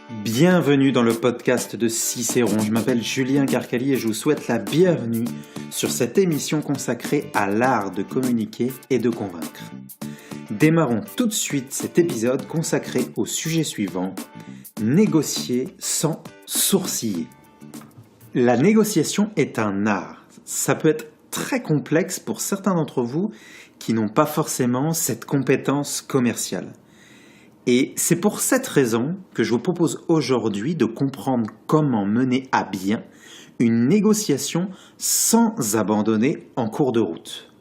Bienvenue dans le podcast de Cicéron. Je m'appelle Julien Carcali et je vous souhaite la bienvenue sur cette émission consacrée à l'art de communiquer et de convaincre. Démarrons tout de suite cet épisode consacré au sujet suivant, négocier sans sourciller. La négociation est un art. Ça peut être très complexe pour certains d'entre vous qui n'ont pas forcément cette compétence commerciale. Et c'est pour cette raison que je vous propose aujourd'hui de comprendre comment mener à bien une négociation sans abandonner en cours de route.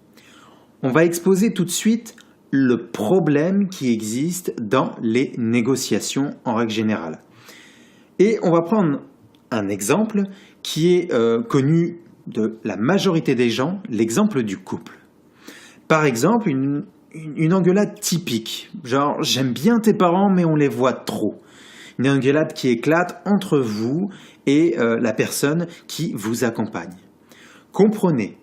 On va exposer tout de suite le problème qui existe dans les négociations en règle générale. Et on va prendre un exemple qui est connu de la majorité des gens, l'exemple du couple. Par exemple, une engueulade typique, genre « j'aime bien tes parents mais on les voit trop ». Une engueulade qui éclate entre vous et la personne qui vous accompagne. Comprenez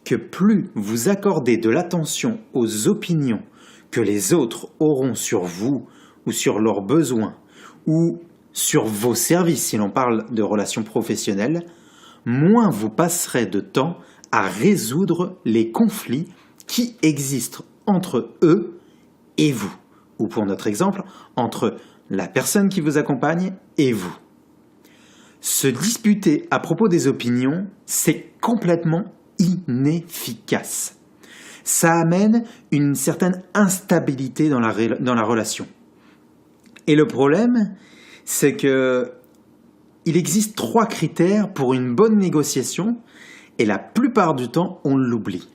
que plus vous accordez de l'attention aux opinions que les autres auront sur vous ou sur leurs besoins ou sur vos services si l'on parle de relations professionnelles, moins vous passerez de temps à résoudre les conflits qui existent entre eux et vous, ou pour notre exemple, entre la personne qui vous accompagne et vous. Se disputer à propos des opinions, c'est complètement inefficace. Ça amène une certaine instabilité dans la relation. Et le problème, c'est que il existe 3 critères pour une bonne négociation et la plupart du temps, on l'oublie.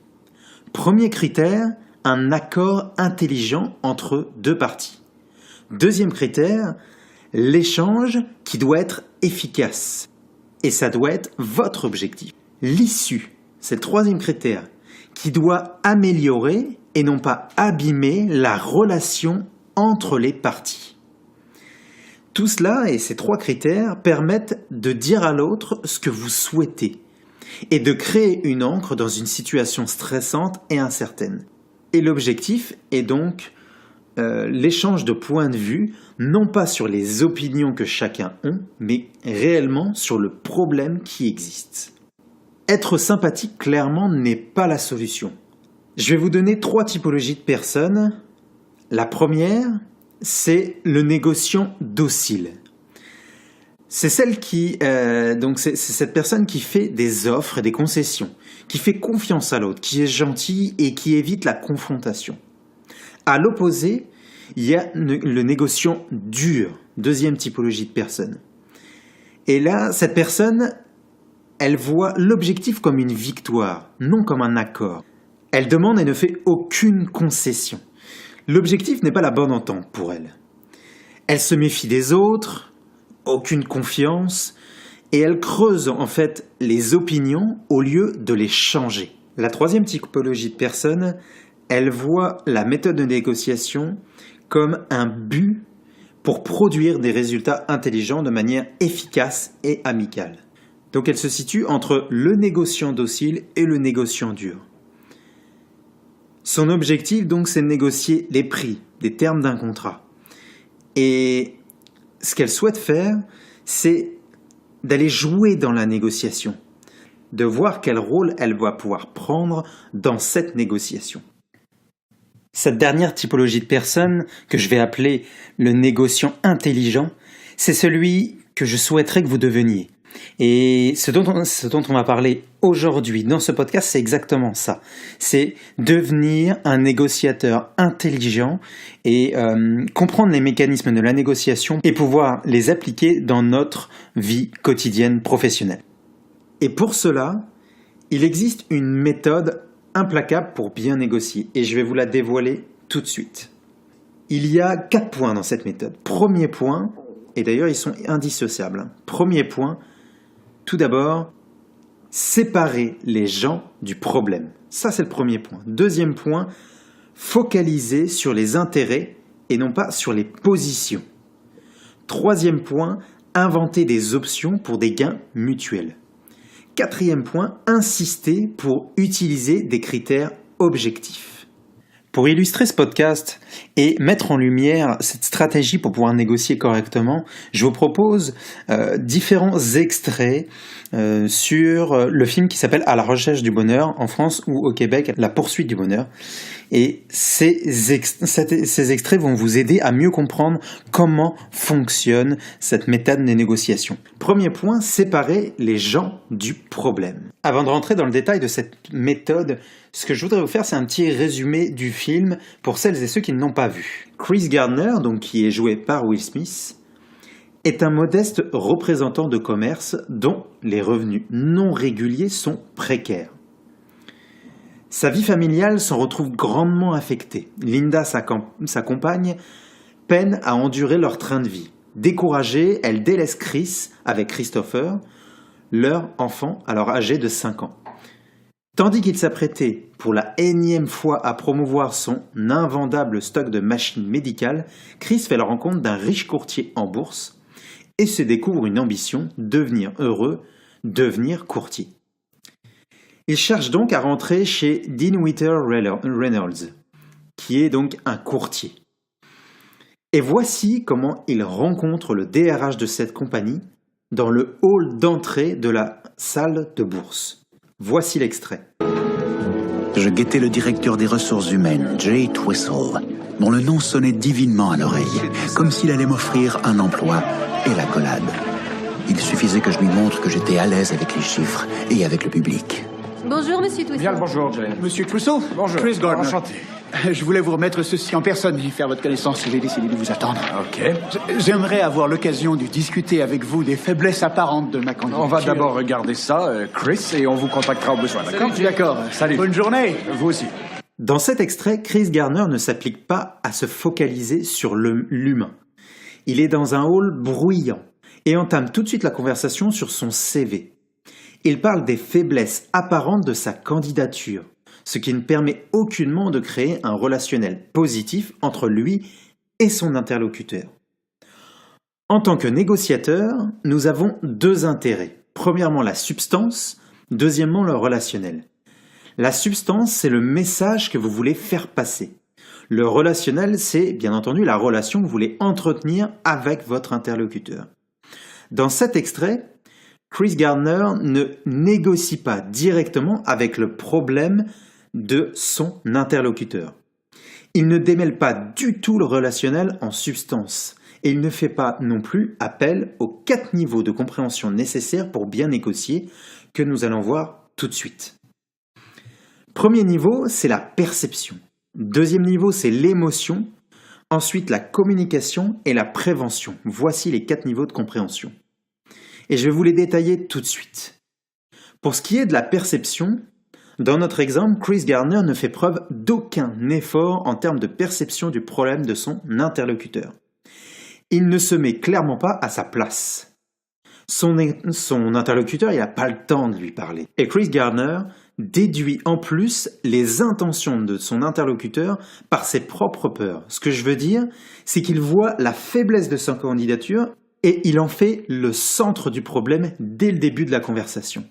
Premier critère, un accord intelligent entre 2 parties. Deuxième critère, l'échange qui doit être efficace. Et ça doit être votre objectif. L'issue, c'est le 3e critère, qui doit améliorer et non pas abîmer la relation entre les parties. Tout cela et ces 3 critères permettent de dire à l'autre ce que vous souhaitez et de créer une ancre dans une situation stressante et incertaine. Et l'objectif est donc l'échange de points de vue, non pas sur les opinions que chacun a, mais réellement sur le problème qui existe. Être sympathique, clairement, n'est pas la solution. Je vais vous donner 3 typologies de personnes. La première, c'est le négociant docile. C'est celle qui, c'est cette personne qui fait des offres et des concessions, qui fait confiance à l'autre, qui est gentille et qui évite la confrontation. À l'opposé, il y a le négociant dur, 2e typologie de personne. Et là, cette personne, elle voit l'objectif comme une victoire, non comme un accord. Elle demande et ne fait aucune concession. L'objectif n'est pas la bonne entente pour elle. Elle se méfie des autres, aucune confiance, et elle creuse en fait les opinions au lieu de les changer. La 3e typologie de personne, elle voit la méthode de négociation comme un but pour produire des résultats intelligents de manière efficace et amicale. Donc elle se situe entre le négociant docile et le négociant dur. Son objectif donc c'est de négocier les prix, les termes d'un contrat. Et ce qu'elle souhaite faire, c'est d'aller jouer dans la négociation, de voir quel rôle elle va pouvoir prendre dans cette négociation. Cette dernière typologie de personne, que je vais appeler le négociant intelligent, c'est celui que je souhaiterais que vous deveniez. Et ce dont on va parler aujourd'hui dans ce podcast, c'est exactement ça. C'est devenir un négociateur intelligent et comprendre les mécanismes de la négociation et pouvoir les appliquer dans notre vie quotidienne professionnelle. Et pour cela, il existe une méthode implacable pour bien négocier et je vais vous la dévoiler tout de suite. Il y a 4 points dans cette méthode. Premier point, et d'ailleurs ils sont indissociables. Premier point, tout d'abord, séparer les gens du problème. Ça, c'est le premier point. Deuxième point, focaliser sur les intérêts et non pas sur les positions. Troisième point, inventer des options pour des gains mutuels. Quatrième point, insister pour utiliser des critères objectifs. Pour illustrer ce podcast et mettre en lumière cette stratégie pour pouvoir négocier correctement, je vous propose différents extraits sur le film qui s'appelle « À la recherche du bonheur » en France ou au Québec, « La poursuite du bonheur ». Et ces extraits vont vous aider à mieux comprendre comment fonctionne cette méthode de négociation. Premier point, séparer les gens du problème. Avant de rentrer dans le détail de cette méthode, ce que je voudrais vous faire, c'est un petit résumé du film pour celles et ceux qui ne l'ont pas vu. Chris Gardner, donc qui est joué par Will Smith, est un modeste représentant de commerce dont les revenus non réguliers sont précaires. Sa vie familiale s'en retrouve grandement affectée. Linda, sa compagne, peine à endurer leur train de vie. Découragée, elle délaisse Chris avec Christopher, leur enfant alors âgé de 5 ans. Tandis qu'il s'apprêtait pour la énième fois à promouvoir son invendable stock de machines médicales, Chris fait la rencontre d'un riche courtier en bourse et se découvre une ambition, devenir heureux, devenir courtier. Il cherche donc à rentrer chez Dinwiddie Reynolds, qui est donc un courtier. Et voici comment il rencontre le DRH de cette compagnie dans le hall d'entrée de la salle de bourse. Voici l'extrait. Je guettais le directeur des ressources humaines, Jay Twistle, dont le nom sonnait divinement à l'oreille, comme s'il allait m'offrir un emploi et l'accolade. Il suffisait que je lui montre que j'étais à l'aise avec les chiffres et avec le public. Bonjour, monsieur Twistle. Bien le bonjour, Jay. Monsieur Twistle. Bonjour. Chris Gardner. Enchanté. Je voulais vous remettre ceci en personne et faire votre connaissance. J'ai décidé de vous attendre. Ok. J'aimerais avoir l'occasion de discuter avec vous des faiblesses apparentes de ma candidature. On va d'abord regarder ça, Chris, et on vous contactera au besoin, d'accord? D'accord. Salut. Bonne journée. Vous aussi. Dans cet extrait, Chris Gardner ne s'applique pas à se focaliser sur l'humain. Il est dans un hall bruyant et entame tout de suite la conversation sur son CV. Il parle des faiblesses apparentes de sa candidature, ce qui ne permet aucunement de créer un relationnel positif entre lui et son interlocuteur. En tant que négociateur, nous avons deux intérêts. Premièrement, la substance, deuxièmement, le relationnel. La substance, c'est le message que vous voulez faire passer. Le relationnel, c'est bien entendu la relation que vous voulez entretenir avec votre interlocuteur. Dans cet extrait, Chris Gardner ne négocie pas directement avec le problème de son interlocuteur. Il ne démêle pas du tout le relationnel en substance et il ne fait pas non plus appel aux 4 niveaux de compréhension nécessaires pour bien négocier que nous allons voir tout de suite. Premier niveau, c'est la perception. Deuxième niveau, c'est l'émotion. Ensuite, la communication et la prévention. Voici les 4 niveaux de compréhension. Et je vais vous les détailler tout de suite. Pour ce qui est de la perception, dans notre exemple, Chris Gardner ne fait preuve d'aucun effort en termes de perception du problème de son interlocuteur. Il ne se met clairement pas à sa place. Son interlocuteur, il n'a pas le temps de lui parler. Et Chris Gardner déduit en plus les intentions de son interlocuteur par ses propres peurs. Ce que je veux dire, c'est qu'il voit la faiblesse de sa candidature et il en fait le centre du problème dès le début de la conversation.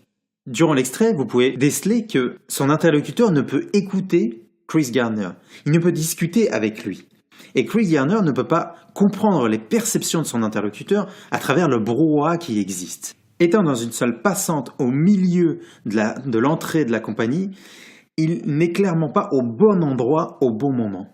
Durant l'extrait, vous pouvez déceler que son interlocuteur ne peut écouter Chris Gardner. Il ne peut discuter avec lui. Et Chris Gardner ne peut pas comprendre les perceptions de son interlocuteur à travers le brouhaha qui existe. Étant dans une salle passante au milieu de l'entrée de la compagnie, il n'est clairement pas au bon endroit au bon moment.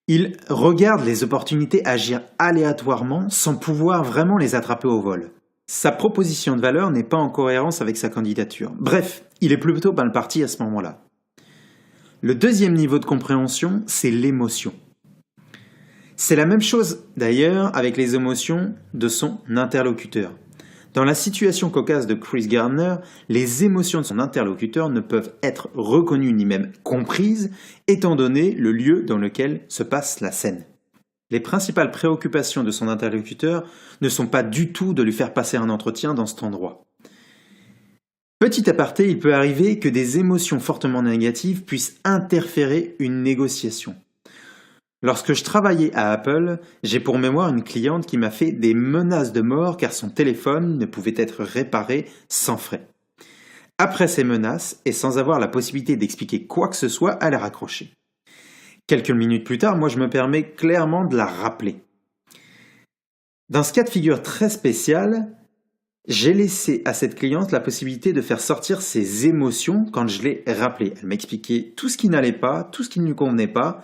Il regarde les opportunités agir aléatoirement sans pouvoir vraiment les attraper au vol. Sa proposition de valeur n'est pas en cohérence avec sa candidature. Bref, il est plutôt mal parti à ce moment-là. Le deuxième niveau de compréhension, c'est l'émotion. C'est la même chose d'ailleurs avec les émotions de son interlocuteur. Dans la situation cocasse de Chris Gardner, les émotions de son interlocuteur ne peuvent être reconnues ni même comprises, étant donné le lieu dans lequel se passe la scène. Les principales préoccupations de son interlocuteur ne sont pas du tout de lui faire passer un entretien dans cet endroit. Petit aparté, il peut arriver que des émotions fortement négatives puissent interférer une négociation. Lorsque je travaillais à Apple, j'ai pour mémoire une cliente qui m'a fait des menaces de mort car son téléphone ne pouvait être réparé sans frais. Après ces menaces, et sans avoir la possibilité d'expliquer quoi que ce soit, elle a raccroché. Quelques minutes plus tard, moi je me permets clairement de la rappeler. Dans ce cas de figure très spécial, j'ai laissé à cette cliente la possibilité de faire sortir ses émotions quand je l'ai rappelée. Elle m'expliquait tout ce qui n'allait pas, tout ce qui ne lui convenait pas,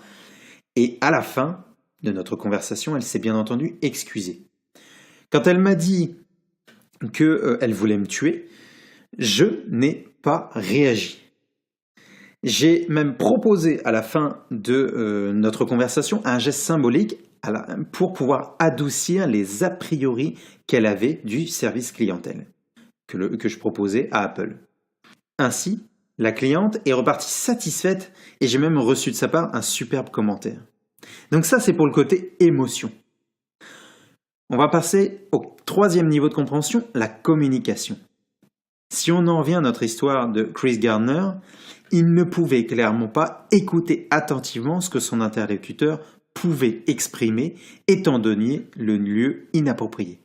et à la fin de notre conversation, elle s'est bien entendu excusée. Quand elle m'a dit qu'elle voulait me tuer, je n'ai pas réagi. J'ai même proposé à la fin de notre conversation un geste symbolique pour pouvoir adoucir les a priori qu'elle avait du service clientèle que je proposais à Apple. Ainsi, la cliente est repartie satisfaite et j'ai même reçu de sa part un superbe commentaire. Donc ça, c'est pour le côté émotion. On va passer au troisième niveau de compréhension, la communication. Si on en revient à notre histoire de Chris Gardner, il ne pouvait clairement pas écouter attentivement ce que son interlocuteur pouvait exprimer étant donné le lieu inapproprié.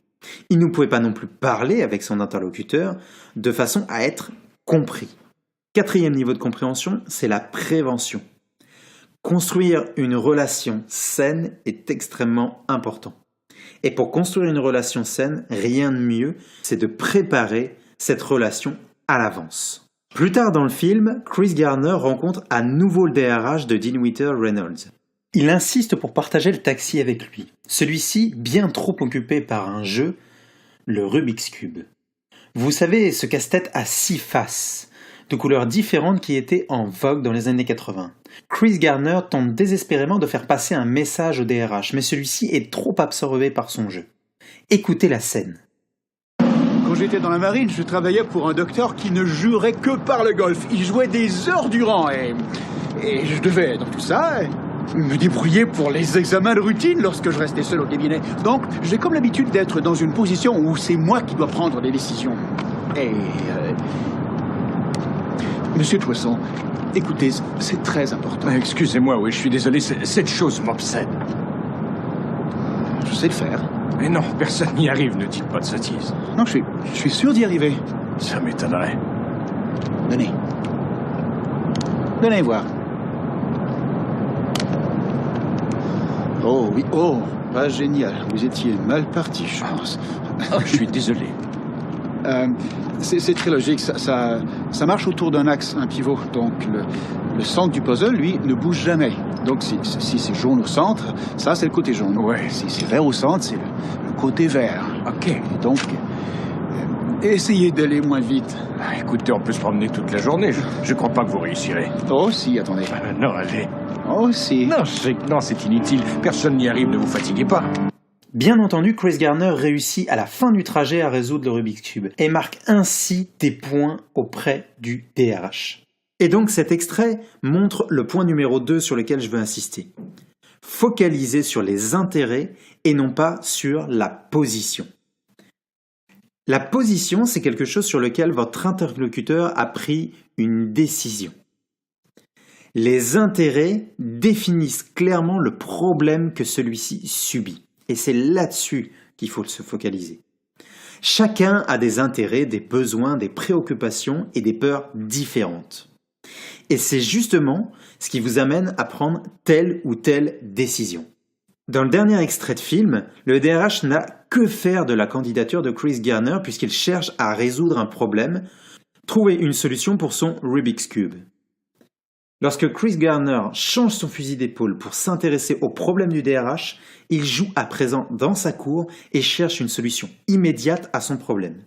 Il ne pouvait pas non plus parler avec son interlocuteur de façon à être compris. Quatrième niveau de compréhension, c'est la prévention. Construire une relation saine est extrêmement important. Et pour construire une relation saine, rien de mieux, c'est de préparer cette relation à l'avance. Plus tard dans le film, Chris Gardner rencontre à nouveau le DRH de Dinwiddie Reynolds. Il insiste pour partager le taxi avec lui. Celui-ci, bien trop occupé par un jeu, le Rubik's Cube. Vous savez, ce casse-tête à 6 faces, de couleurs différentes qui était en vogue dans les années 80. Chris Gardner tente désespérément de faire passer un message au DRH, mais celui-ci est trop absorbé par son jeu. Écoutez la scène. Quand j'étais dans la marine, je travaillais pour un docteur qui ne jurait que par le golf. Il jouait des heures durant et je devais, dans tout ça, me débrouiller pour les examens de routine lorsque je restais seul au cabinet. Donc, j'ai comme l'habitude d'être dans une position où c'est moi qui dois prendre des décisions. Et... Monsieur Toisson, écoutez, c'est très important. Excusez-moi, oui, je suis désolé, cette chose m'obsède. Je sais le faire. Mais non, personne n'y arrive, ne dites pas de sottises. Non, je suis sûr d'y arriver. Ça m'étonnerait. Donnez. Donnez voir. Oh oui, oh, pas génial. Vous étiez mal parti, je pense. Je suis désolé. C'est très logique, ça marche autour d'un axe, un pivot. Donc le centre du puzzle, lui, ne bouge jamais. Donc si c'est jaune au centre, ça c'est le côté jaune. Ouais. Si c'est vert au centre, c'est le côté vert. Ok. Et donc, essayez d'aller moins vite. Écoutez, on peut se promener toute la journée. Je crois pas que vous réussirez. Oh si, attendez. Non, allez. Oh si. Non, c'est inutile. Personne n'y arrive, ne vous fatiguez pas. Bien entendu, Chris Gardner réussit à la fin du trajet à résoudre le Rubik's Cube et marque ainsi des points auprès du DRH. Et donc cet extrait montre le point numéro 2 sur lequel je veux insister. Focaliser sur les intérêts et non pas sur la position. La position, c'est quelque chose sur lequel votre interlocuteur a pris une décision. Les intérêts définissent clairement le problème que celui-ci subit. Et c'est là-dessus qu'il faut se focaliser. Chacun a des intérêts, des besoins, des préoccupations et des peurs différentes. Et c'est justement ce qui vous amène à prendre telle ou telle décision. Dans le dernier extrait de film, le DRH n'a que faire de la candidature de Chris Gardner puisqu'il cherche à résoudre un problème, trouver une solution pour son Rubik's Cube. Lorsque Chris Gardner change son fusil d'épaule pour s'intéresser au problème du DRH, il joue à présent dans sa cour et cherche une solution immédiate à son problème.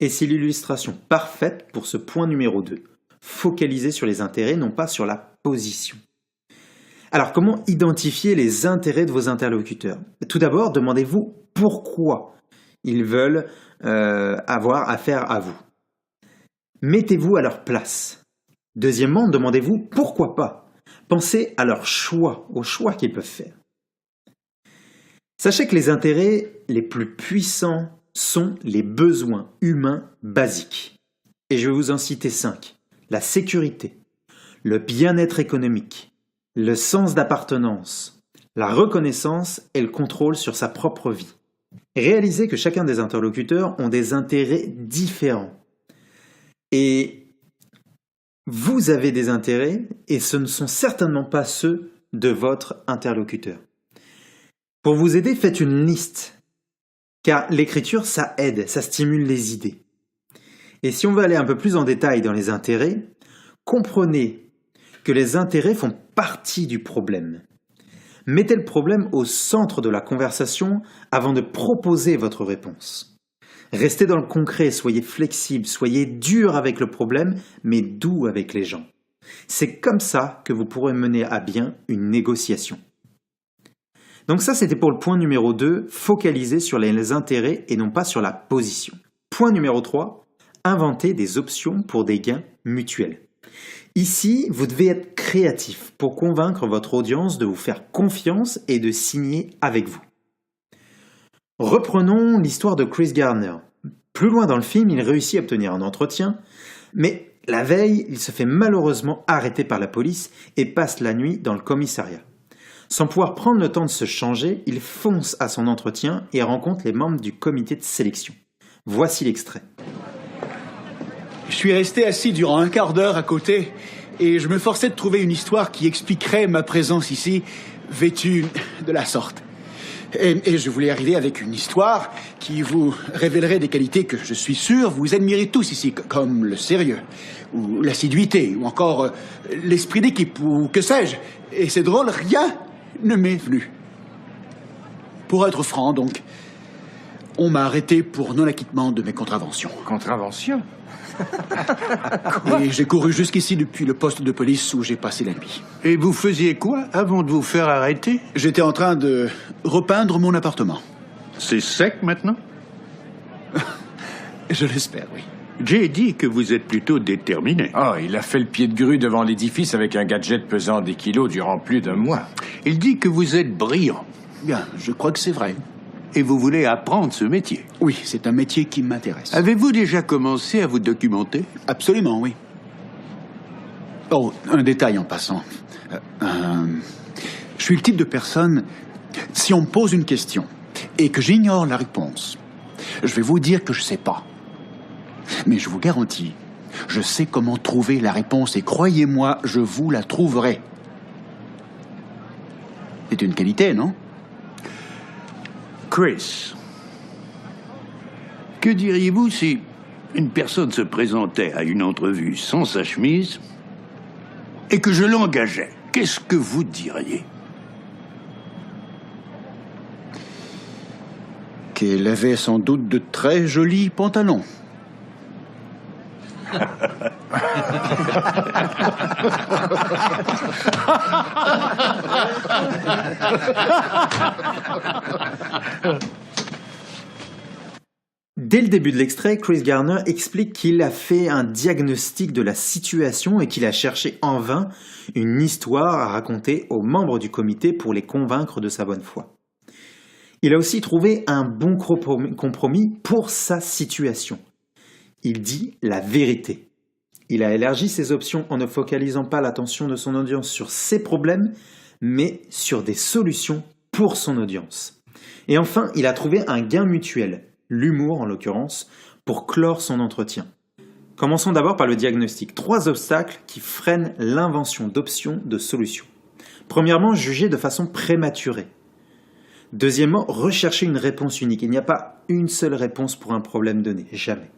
Et c'est l'illustration parfaite pour ce point numéro 2. Focaliser sur les intérêts, non pas sur la position. Alors, comment identifier les intérêts de vos interlocuteurs ? Tout d'abord, demandez-vous pourquoi ils veulent avoir affaire à vous. Mettez-vous à leur place. Deuxièmement, demandez-vous pourquoi pas. Pensez à leur choix, aux choix qu'ils peuvent faire. Sachez que les intérêts les plus puissants sont les besoins humains basiques. Et je vais vous en citer 5. La sécurité, le bien-être économique, le sens d'appartenance, la reconnaissance et le contrôle sur sa propre vie. Réalisez que chacun des interlocuteurs ont des intérêts différents. Et vous avez des intérêts et ce ne sont certainement pas ceux de votre interlocuteur. Pour vous aider, faites une liste, car l'écriture, ça aide, ça stimule les idées. Et si on veut aller un peu plus en détail dans les intérêts, comprenez que les intérêts font partie du problème. Mettez le problème au centre de la conversation avant de proposer votre réponse. Restez dans le concret, soyez flexible, soyez dur avec le problème, mais doux avec les gens. C'est comme ça que vous pourrez mener à bien une négociation. Donc ça, c'était pour le point numéro 2, focaliser sur les intérêts et non pas sur la position. Point numéro 3, inventer des options pour des gains mutuels. Ici, vous devez être créatif pour convaincre votre audience de vous faire confiance et de signer avec vous. Reprenons l'histoire de Chris Gardner. Plus loin dans le film, il réussit à obtenir un entretien, mais la veille, il se fait malheureusement arrêter par la police et passe la nuit dans le commissariat. Sans pouvoir prendre le temps de se changer, il fonce à son entretien et rencontre les membres du comité de sélection. Voici l'extrait. Je suis resté assis durant un quart d'heure à côté et je me forçais de trouver une histoire qui expliquerait ma présence ici, vêtue de la sorte. Et je voulais arriver avec une histoire qui vous révélerait des qualités que je suis sûr vous admirez tous ici, comme le sérieux, ou l'assiduité, ou encore l'esprit d'équipe, ou que sais-je. Et c'est drôle, rien ne m'est venu. Pour être franc, donc, on m'a arrêté pour non-acquittement de mes contraventions. Contravention? Et j'ai couru jusqu'ici depuis le poste de police où j'ai passé la nuit. Et vous faisiez quoi avant de vous faire arrêter? J'étais en train de repeindre mon appartement. C'est sec maintenant? Je l'espère, oui. Jay dit que vous êtes plutôt déterminé. Ah, il a fait le pied de grue devant l'édifice avec un gadget pesant des kilos durant plus d'un mois. Il dit que vous êtes brillant. Bien, je crois que c'est vrai. Et vous voulez apprendre ce métier. Oui, c'est un métier qui m'intéresse. Avez-vous déjà commencé à vous documenter? Absolument, oui. Oh, un détail en passant. Je suis le type de personne, si on me pose une question et que j'ignore la réponse, je vais vous dire que je sais pas. Mais je vous garantis, je sais comment trouver la réponse et croyez-moi, je vous la trouverai. C'est une qualité, non? Chris, que diriez-vous si une personne se présentait à une entrevue sans sa chemise et que je l'engageais? Qu'est-ce que vous diriez? Qu'elle avait sans doute de très jolis pantalons. Dès le début de l'extrait, Chris Gardner explique qu'il a fait un diagnostic de la situation et qu'il a cherché en vain une histoire à raconter aux membres du comité pour les convaincre de sa bonne foi. Il a aussi trouvé un bon compromis pour sa situation. Il dit la vérité. Il a élargi ses options en ne focalisant pas l'attention de son audience sur ses problèmes, mais sur des solutions pour son audience. Et enfin, il a trouvé un gain mutuel, l'humour en l'occurrence, pour clore son entretien. Commençons d'abord par le diagnostic. 3 obstacles qui freinent l'invention d'options de solutions. Premièrement, juger de façon prématurée. Deuxièmement, rechercher une réponse unique. Il n'y a pas une seule réponse pour un problème donné, jamais.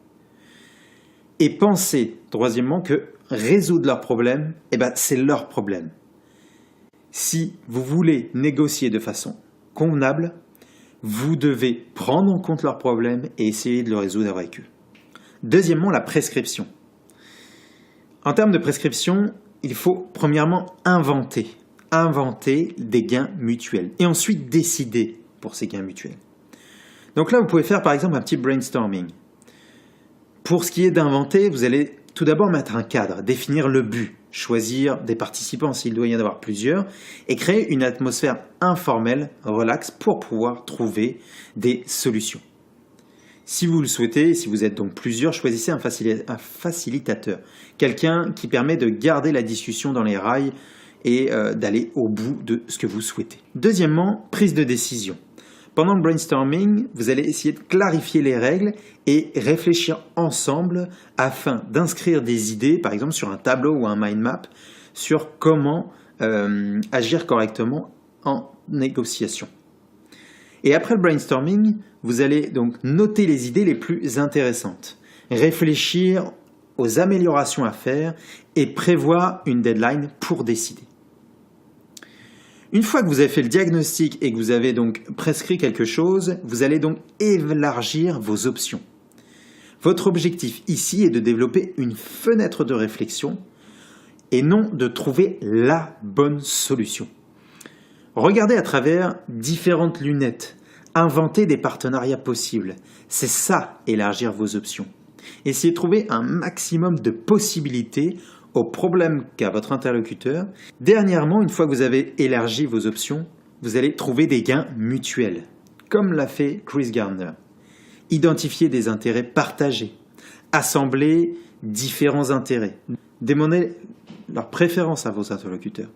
Et penser, troisièmement, que résoudre leurs problèmes, c'est leur problème. Si vous voulez négocier de façon convenable, vous devez prendre en compte leurs problèmes et essayer de le résoudre avec eux. Deuxièmement, la prescription. En termes de prescription, il faut premièrement inventer des gains mutuels et ensuite décider pour ces gains mutuels. Donc là, vous pouvez faire par exemple un petit brainstorming. Pour ce qui est d'inventer, vous allez tout d'abord mettre un cadre, définir le but, choisir des participants s'il doit y en avoir plusieurs et créer une atmosphère informelle, relaxe pour pouvoir trouver des solutions. Si vous le souhaitez, si vous êtes donc plusieurs, choisissez un facilitateur, quelqu'un qui permet de garder la discussion dans les rails et d'aller au bout de ce que vous souhaitez. Deuxièmement, prise de décision. Pendant le brainstorming, vous allez essayer de clarifier les règles et réfléchir ensemble afin d'inscrire des idées, par exemple sur un tableau ou un mind map, sur comment agir correctement en négociation. Et après le brainstorming, vous allez donc noter les idées les plus intéressantes, réfléchir aux améliorations à faire et prévoir une deadline pour décider. Une fois que vous avez fait le diagnostic et que vous avez donc prescrit quelque chose, vous allez donc élargir vos options. Votre objectif ici est de développer une fenêtre de réflexion et non de trouver la bonne solution. Regardez à travers différentes lunettes, inventez des partenariats possibles. C'est ça, élargir vos options. Essayez de trouver un maximum de possibilités aux problèmes qu'a votre interlocuteur. Dernièrement, une fois que vous avez élargi vos options, vous allez trouver des gains mutuels, comme l'a fait Chris Gardner. Identifier des intérêts partagés, assembler différents intérêts, demander leur préférence à vos interlocuteurs,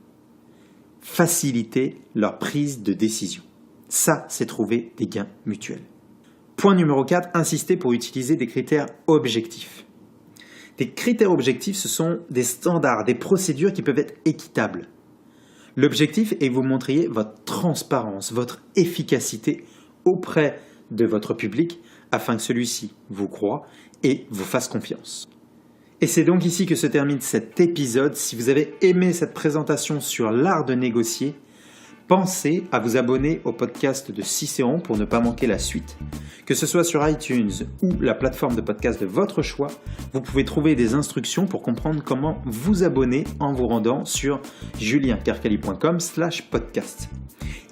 faciliter leur prise de décision. Ça, c'est trouver des gains mutuels. Point numéro 4, insister pour utiliser des critères objectifs. Des critères objectifs, ce sont des standards, des procédures qui peuvent être équitables. L'objectif est que vous montriez votre transparence, votre efficacité auprès de votre public afin que celui-ci vous croie et vous fasse confiance. Et c'est donc ici que se termine cet épisode. Si vous avez aimé cette présentation sur l'art de négocier, pensez à vous abonner au podcast de Cicéron pour ne pas manquer la suite. Que ce soit sur iTunes ou la plateforme de podcast de votre choix, vous pouvez trouver des instructions pour comprendre comment vous abonner en vous rendant sur juliencarcali.com/podcast.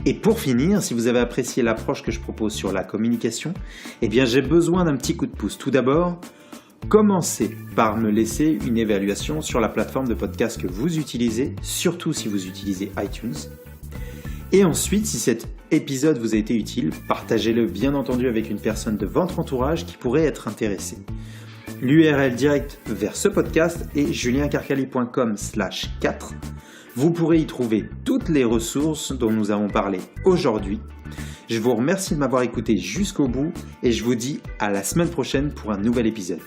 Et pour finir, si vous avez apprécié l'approche que je propose sur la communication, eh bien j'ai besoin d'un petit coup de pouce. Tout d'abord, commencez par me laisser une évaluation sur la plateforme de podcast que vous utilisez, surtout si vous utilisez iTunes. Et ensuite, si cet épisode vous a été utile, partagez-le bien entendu avec une personne de votre entourage qui pourrait être intéressée. L'URL directe vers ce podcast est juliencarcali.com/4. Vous pourrez y trouver toutes les ressources dont nous avons parlé aujourd'hui. Je vous remercie de m'avoir écouté jusqu'au bout et je vous dis à la semaine prochaine pour un nouvel épisode.